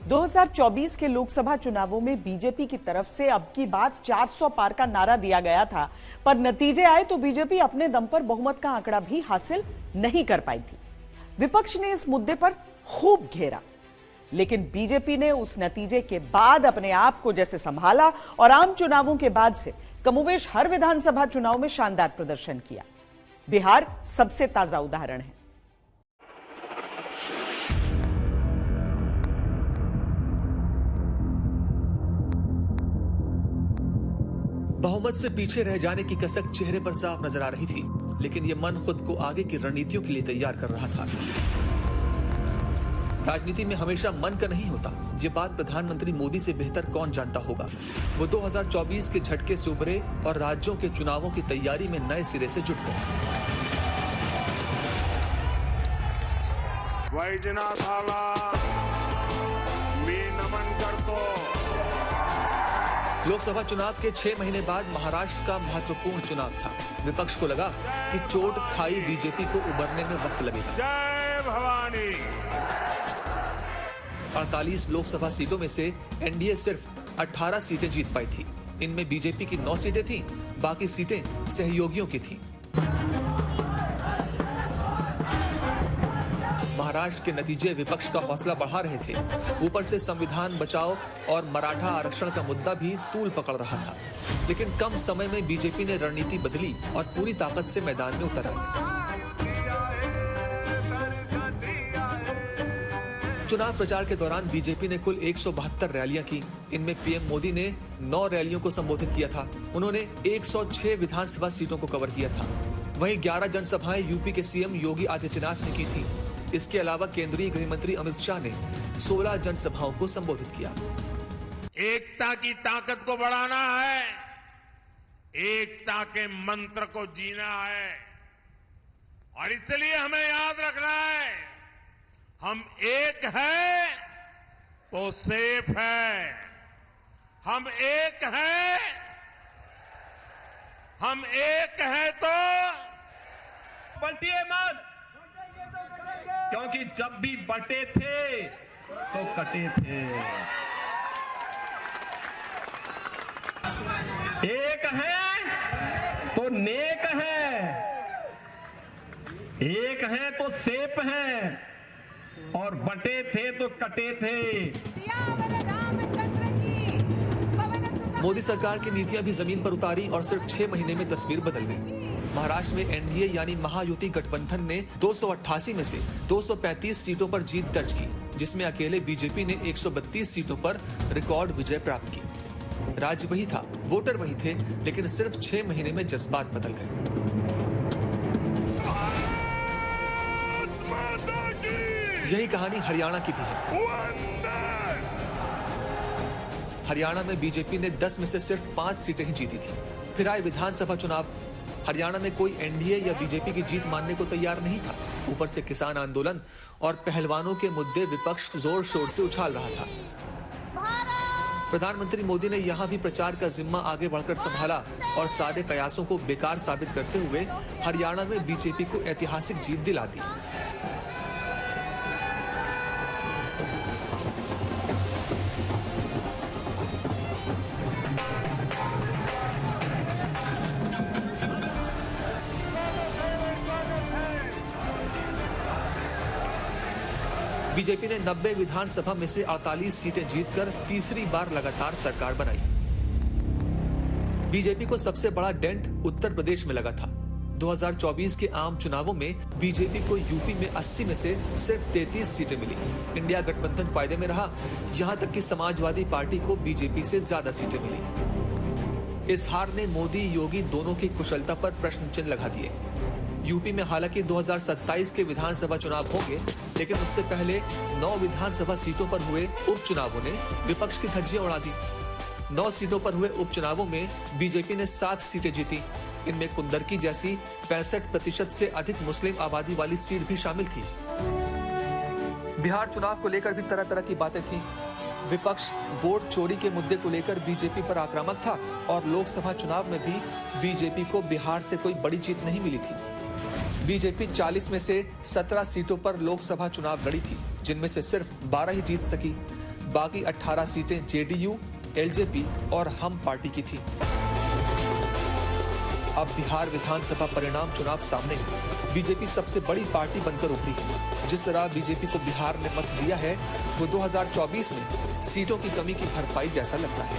2024 के लोकसभा चुनावों में बीजेपी की तरफ से अब की बात 400 पार का नारा दिया गया था, पर नतीजे आए तो बीजेपी अपने दम पर बहुमत का आंकड़ा भी हासिल नहीं कर पाई थी। विपक्ष ने इस मुद्दे पर खूब घेरा, लेकिन बीजेपी ने उस नतीजे के बाद अपने आप को जैसे संभाला और आम चुनावों के बाद से कमोवेश हर विधानसभा चुनाव में शानदार प्रदर्शन किया। बिहार सबसे ताजा उदाहरण है। बहुमत से पीछे रह जाने की कसक चेहरे पर साफ नजर आ रही थी, लेकिन यह मन खुद को आगे की रणनीतियों के लिए तैयार कर रहा था। राजनीति में हमेशा मन का नहीं होता। ये बात प्रधानमंत्री मोदी से बेहतर कौन जानता होगा। वो 2024 के झटके से उभरे और राज्यों के चुनावों की तैयारी में नए सिरे से जुट गए। वैजनाथाला मी नमन करतो। लोकसभा चुनाव के 6 महीने बाद महाराष्ट्र का महत्वपूर्ण चुनाव था। विपक्ष को लगा कि चोट खाई बीजेपी को उबरने में वक्त लगेगा। जय भवानी। 48 लोकसभा सीटों में से एनडीए सिर्फ 18 सीटें जीत पाई थी। इनमें बीजेपी की 9 सीटें थीं, बाकी सीटें सहयोगियों की थीं। महाराष्ट्र के नतीजे विपक्ष का हौसला बढ़ा रहे थे। ऊपर से संविधान बचाओ और मराठा आरक्षण का मुद्दा भी तूल पकड़ रहा था। लेकिन कम समय में बीजेपी ने रणनीति बदली और पूरी ताकत से मैदान में उतर आई। चुनाव प्रचार के दौरान बीजेपी ने कुल 172 रैलियां की। इनमें पीएम मोदी ने 9 रैलियों को संबोधित किया था। उन्होंने 106 विधानसभा सीटों को कवर किया था। वहीं 11 जनसभाएं यूपी के सीएम योगी आदित्यनाथ ने की थी। इसके अलावा केंद्रीय गृह मंत्री अमित शाह ने 16 जनसभाओं को संबोधित किया। एकता की ताकत को बढ़ाना है, एकता के मंत्र को जीना है, और इसलिए हमें याद रखना है, हम एक हैं तो सेफ है, हम एक हैं, हम एक हैं तो बंटिए मत, क्योंकि जब भी बटे थे तो कटे थे। एक है तो नेक है, एक है तो सेफ है, और बटे थे तो कटे थे। मोदी सरकार की नीतियां भी जमीन पर उतारी और सिर्फ 6 महीने में तस्वीर बदल गई। महाराष्ट्र में एनडीए यानी महायुति गठबंधन ने 288 में से 235 सीटों पर जीत दर्ज की, जिसमें अकेले बीजेपी ने 132 सीटों पर रिकॉर्ड विजय प्राप्त की। राज्य वही था, वोटर वही थे, लेकिन सिर्फ 6 महीने में जज्बात बदल गए। यही कहानी हरियाणा की भी है। हरियाणा में बीजेपी ने 10 में से सिर्फ 5 सीटें ही जीती थी। फिर आए विधानसभा चुनाव। हरियाणा में कोई एनडीए या बीजेपी की जीत मानने को तैयार नहीं था। ऊपर से किसान आंदोलन और पहलवानों के मुद्दे विपक्ष जोर शोर से उछाल रहा था। प्रधानमंत्री मोदी ने यहां भी प्रचार का जिम्मा आगे बढ़कर संभाला और सारे कयासों को बेकार साबित करते हुए हरियाणा में बीजेपी को ऐतिहासिक जीत दिला दी। बीजेपी ने 90 विधानसभा में से 48 सीटें जीतकर तीसरी बार लगातार सरकार बनाई। बीजेपी को सबसे बड़ा डेंट उत्तर प्रदेश में लगा था। 2024 के आम चुनावों में बीजेपी को यूपी में 80 में से सिर्फ 33 सीटें मिली। इंडिया गठबंधन फायदे में रहा, यहां तक कि समाजवादी पार्टी को बीजेपी से ज्यादा सीटें मिली। इस हार ने मोदी योगी दोनों की कुशलता पर प्रश्न चिन्ह लगा दिए। यूपी में हालांकि 2027 के विधानसभा चुनाव होंगे, लेकिन उससे पहले 9 विधानसभा सीटों पर हुए उपचुनावों ने विपक्ष की धज्जियां उड़ा दी। 9 सीटों पर हुए उपचुनावों में बीजेपी ने 7 सीटें जीती। इनमें कुंदरकी जैसी 65% से अधिक मुस्लिम आबादी वाली सीट भी शामिल थी। बिहार चुनाव को लेकर भी तरह तरह की बातें थी। विपक्ष वोट चोरी के मुद्दे को लेकर बीजेपी पर आक्रामक था और लोकसभा चुनाव में भी बीजेपी को बिहार से कोई बड़ी जीत नहीं मिली थी। बीजेपी 40 में से 17 सीटों पर लोकसभा चुनाव लड़ी थी, जिनमें से सिर्फ 12 ही जीत सकी। बाकी 18 सीटें जेडीयू, एलजेपी और हम पार्टी की थी। अब बिहार विधानसभा परिणाम चुनाव सामने है। बीजेपी सबसे बड़ी पार्टी बनकर उभरी है। जिस तरह बीजेपी को बिहार ने मत दिया है, वो 2024 में सीटों की कमी की भरपाई जैसा लगता है।